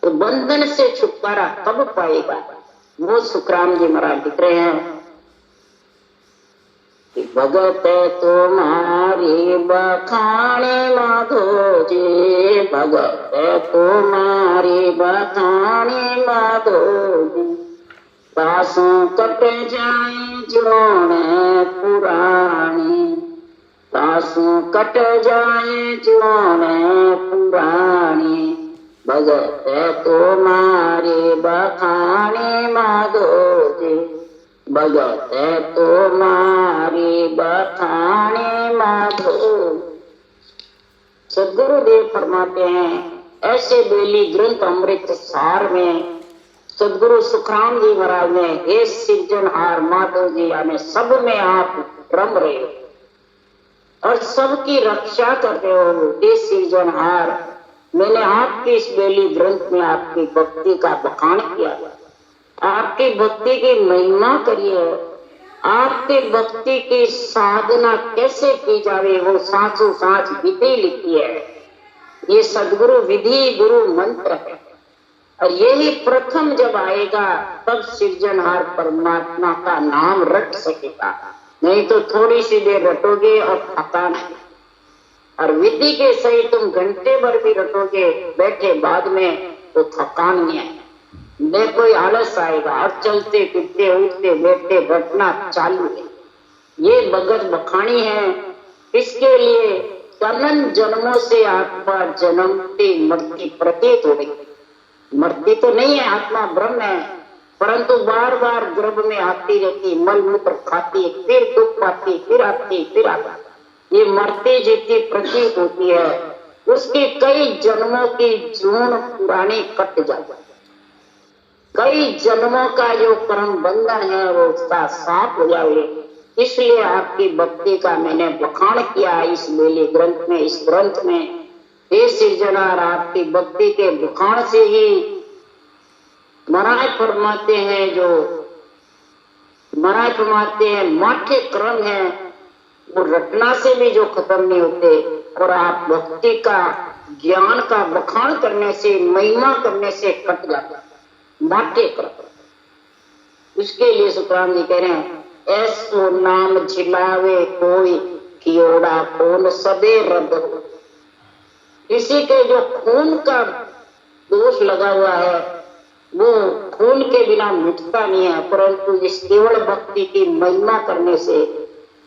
तो बंधन से छुटकारा कब पाएगा? वो सुखराम जी महाराज लिख रहे हैं, भगत तुम्हारी बखाने माधो जी, भगत तुम्हारी बखाने माधो जी। पासों कट जाए जोड़ पुरानी, पासों कट जाए जोड़ पुरानी। भगत तुम्हारी बखाने माधो जी, भगत तुम्हारी बखाने माधो। सदगुरुदेव फरमाते हैं, ऐसे बेली ग्रंथ अमृत सार में सदगुरु सुखराम जी महाराज ने हे सृजनहार माधव जी, यानी सब में आप रम रहे हो और सबकी रक्षा करते हो। हे सृजनहार, मैंने आपके इस बेली ग्रंथ में आपकी भक्ति का बखान किया, आपकी भक्ति की महिमा करी है। आपके भक्ति की साधना कैसे की जावे वो साचो साच विधि लिखी है। ये सदगुरु विधि गुरु मंत्र है और यही प्रथम जब आएगा तब सृजनहार परमात्मा का नाम रट सकेगा, नहीं तो थोड़ी सी देर रटोगे और थकान है। और विधि के सही तुम घंटे भर भी रटोगे बैठे बाद में तो थकान नहीं है, न कोई आलस आएगा और चलते फिरते उठते बैठते रटना चालू है। ये भगत बखानी है। इसके लिए अनंत जन्मों से आत्मा जन्मती मरती प्रतीत हो रही। मरती तो नहीं है, आत्मा ब्रह्म है, परंतु बार बार गर्भ में आती रहती, मल मूत्र खाती, फिर दुख पाती, फिर आती, फिर आती। ये मरती जीती प्रतीत होती है। उसकी कई जन्मों की जून पुरानी कट जाती है। कई जन्मों का जो कर्म बंधन है वो उसका साफ हो जाए। इसलिए आपकी भक्ति का मैंने बखान किया इस मेले ग्रंथ में। इस ग्रंथ में हे सृजनहार आपकी भक्ति के बखान से ही महाराज फरमाते हैं, जो महाराज फरमाते हैं माठे क्रम है वो रटना से भी जो खत्म नहीं होते। और आप भक्ति का ज्ञान का बखान करने से महिमा करने से कट जाता माठे क्रम। उसके लिए सुखराम जी कह रहे हैं ऐसो नाम झिलावे कोई कियोड़ा खून सबे रद हो। किसी के जो खून का दोष लगा हुआ है वो खून के बिना मिटता नहीं है, परंतु इस केवल भक्ति की महिमा करने से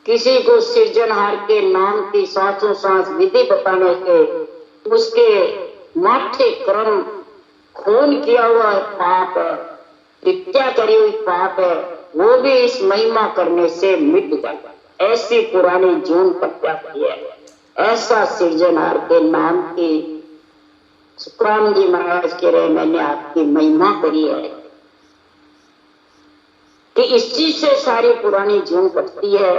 किसी को सृजनहार के नाम की सांसों सांस विधि बताने से उसके माठे कर्म खून किया हुआ पाप है, हत्या करी हुई पाप है, वो भी इस महिमा करने से मिट जाता। ऐसी पुरानी जून प्रत्याशा है। ऐसा सृजनहार के नाम की सुखराम जी महाराज कह रहे मैंने आपकी महिमा करी है कि इस चीज से सारी पुरानी जून कटती है।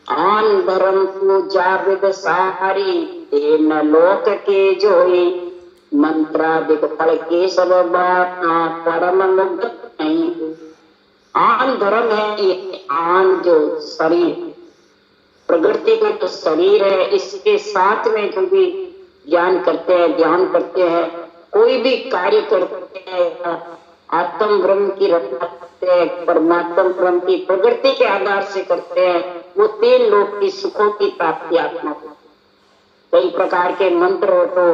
आन धर्म पूजा विद सारी न लोक के जोई मंत्रादिक फल के सब बात परम मुक्त नहीं। आन धर्म है ये आन जो शरीर प्रकृति का जो शरीर है इसके साथ में जो भी ज्ञान करते हैं ध्यान करते हैं कोई भी कार्य करते हैं आत्म ब्रह्म की रचना करते हैं परमात्मा ब्रह्म की प्रकृति के आधार से करते हैं वो तीन लोक की सुखों की प्राप्ति आत्मा को। कई प्रकार के मंत्र हो तो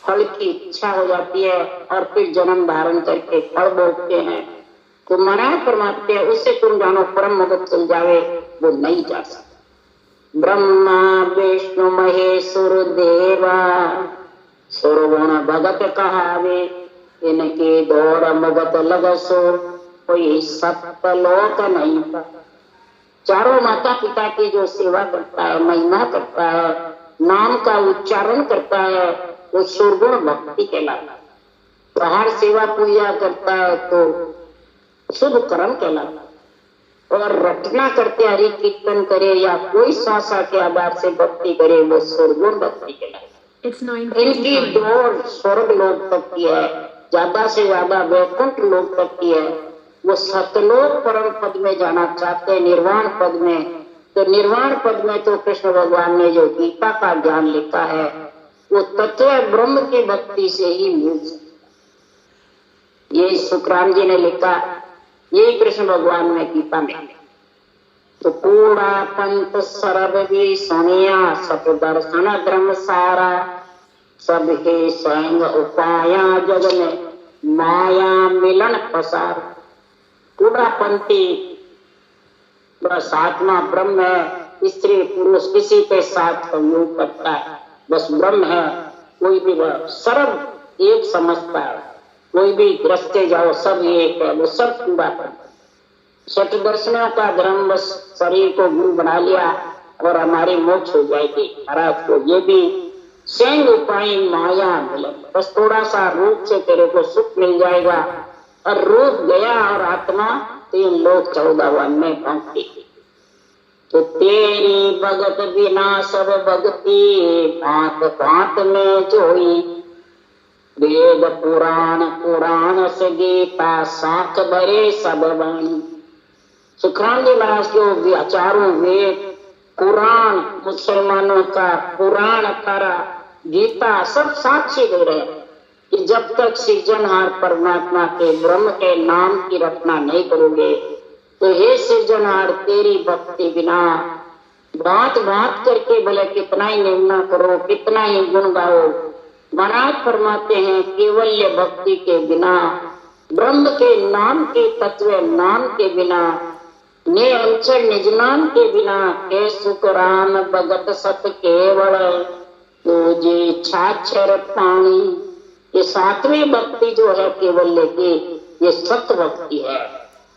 फल की इच्छा हो जाती है और फिर जन्म धारण करके फल भोगते हैं। तो महाराज फरमाते हैं उससे तुम जानो परम मदद चल जावे वो नहीं जा सकता। ब्रह्मा विष्णु महेश्वर देवा सुरगुण भगत कहावे इनके दौड़ मगत लगसो कोई सप्तलोक नहीं था। चारों माता पिता की जो सेवा करता है महिमा करता है नाम का उच्चारण करता है वो सुरगुण भक्ति कहलाता है। तो हर सेवा पूजा करता है तो शुभ कर्म कहलाता है। और रटना करते हरि कीर्तन करे या कोई श्वासा के आधार से भक्ति करे वो सुरगुण भक्ति कहलाता है। इनकी दौड़ स्वर्ग लोक तक की है, ज्यादा से ज्यादा वैकुंठ लोक तक की है। वो सतलोक परम पद में जाना चाहते हैं निर्वाण पद में। तो निर्वाण पद में तो कृष्ण भगवान ने जो गीता का ज्ञान लिखा है वो तत्व ब्रह्म की भक्ति से ही मिल सकता। ये सुखराम जी ने लिखा, ये कृष्ण भगवान में गीता में। तो कूड़ा पंत सरब भी सुनिया सत दर्शन धर्म सारा सब हे संग उपाया जग में माया मिलन पसार। कूड़ा पंथी बस आत्मा ब्रह्म है, स्त्री पुरुष किसी के साथ संयोग करता है, बस ब्रह्म है। कोई भी सर्व एक समझता है, कोई भी रस्ते जाओ सब एक है, वो सब पूरा करता। सठ दर्शनों का धर्म बस शरीर को गुरु बना लिया और हमारी मोक्ष हो जाएगी महाराज को। ये भी संग उपाय माया मिलन, बस थोड़ा सा रूप से तेरे को सुख मिल जाएगा और रूप गया और आत्मा 3 लोक 14 वन में पहुंचती। तो तेरी भगत बिना सब भक्ति भांत भांत में जोई वेद पुराण पुराण से गीता साख भरे सब वाणी। सुखराम जी महाराज जो चारों वेद, कुरान, मुसलमानों का पुराण, अखाड़ा, गीता सब साक्षी दे रहे हैं कि जब तक सृजनहार परमात्मा के ब्रह्म के नाम की रचना नहीं करोगे तो हे सृजनहार तेरी भक्ति बिना बात बात करके भले कितना ही निंदा करो, कितना ही गुण गाओ, महाराज फरमाते हैं केवल्य भक्ति के बिना, ब्रह्म के नाम के तत्व नाम के बिना, ने अंचल निज नाम के बिना, के सुख राम भगत सत केवल तो जे छाछर पानी। ये सातवीं भक्ति जो है केवल्य की, ये सत्य भक्ति है।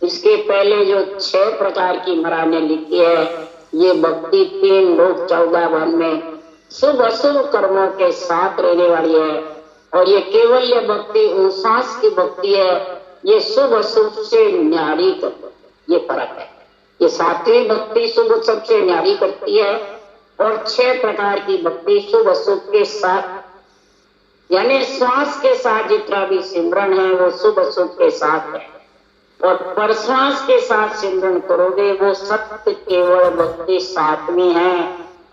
इसके पहले जो 6 प्रकार की महाराज ने लिखी है, ये भक्ति 3 लोक 14 वन में शुभ अशुभ कर्मों के साथ रहने वाली है। और ये केवल्य भक्ति 59 की भक्ति है, ये शुभ अशुभ से न्यारी करती, ये फर्क है। ये 7वीं भक्ति शुभ अशुभ से न्यारी करती है और 6 प्रकार की भक्ति शुभ अशुभ के साथ, यानी श्वास के साथ जितना भी सिमरन है वो शुभ अशुभ के साथ है, और परश्वास के साथ सिमरन करोगे वो सत्य केवल भक्ति 7वीं है।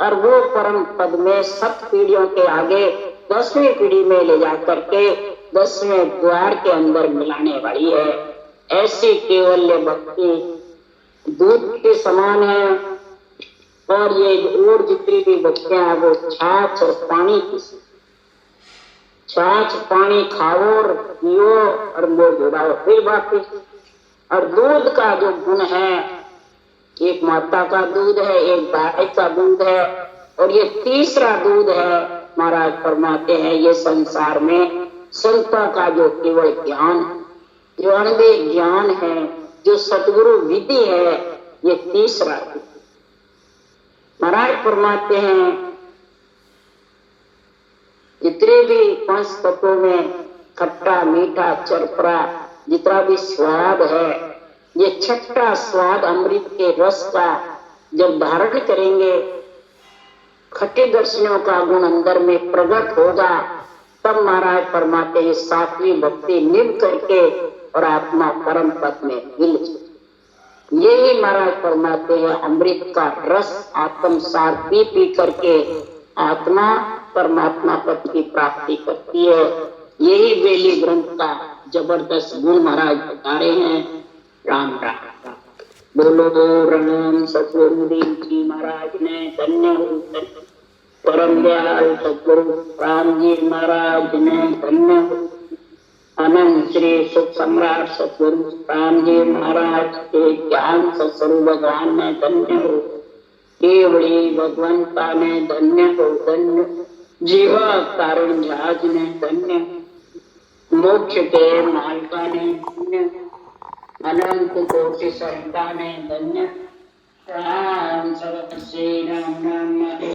और वो परम पद में 7 पीढ़ियों के आगे 10वीं पीढ़ी में ले जा करके 10वें द्वार के अंदर मिलाने वाली है। ऐसी केवल्य भक्ति दूध के समान है। और ये और जितनी भी भक्तियां हैं वो छाछ और पानी की, छाछ पानी खाओ और पियो और मुंह धुलाओ फिर वापिस। और दूध का जो गुण है, एक माता का दूध है, एक गाय का दूध है, और ये तीसरा दूध है। महाराज फरमाते हैं ये संसार में संतों का जो केवल ज्ञान, जो अनबे ज्ञान है, जो सतगुरु विधि है, ये तीसरा दूध। महाराज फरमाते हैं जितने भी 5 तत्वों में खट्टा मीठा चरपरा जितना भी स्वाद है, ये छठा स्वाद अमृत के रस का जब धारण करेंगे, खट्टे दर्शनों का गुण अंदर में प्रकट होगा, तब महाराज फरमाते हैं 7वीं भक्ति निभ करके और आत्मा परम पद में मिल जाए। यही महाराज फरमाते हैं अमृत का रस आत्मसार पी पी करके आत्मा परमात्मा पद की प्राप्ति करती है। यही बेली ग्रंथ का जबरदस्त गुण महाराज बता रहे हैं। राम राम बोलो राम सतगुरुदेव जी महाराज ने धन्य हो, परम दयाल सतगुरु राम जी महाराज ने धन्य हो, अनंत श्री सुख सम्राट सतगुरु राम जी महाराज के ज्ञान सतगुरु भगवान ने धन्य हो, केवड़ी भगवंता ने धन्य हो, धन्य जीवा कारण जहाज ने धन्य, मोक्ष के मालिका ने धन्य, अनंत कोटि संता ने धन्य।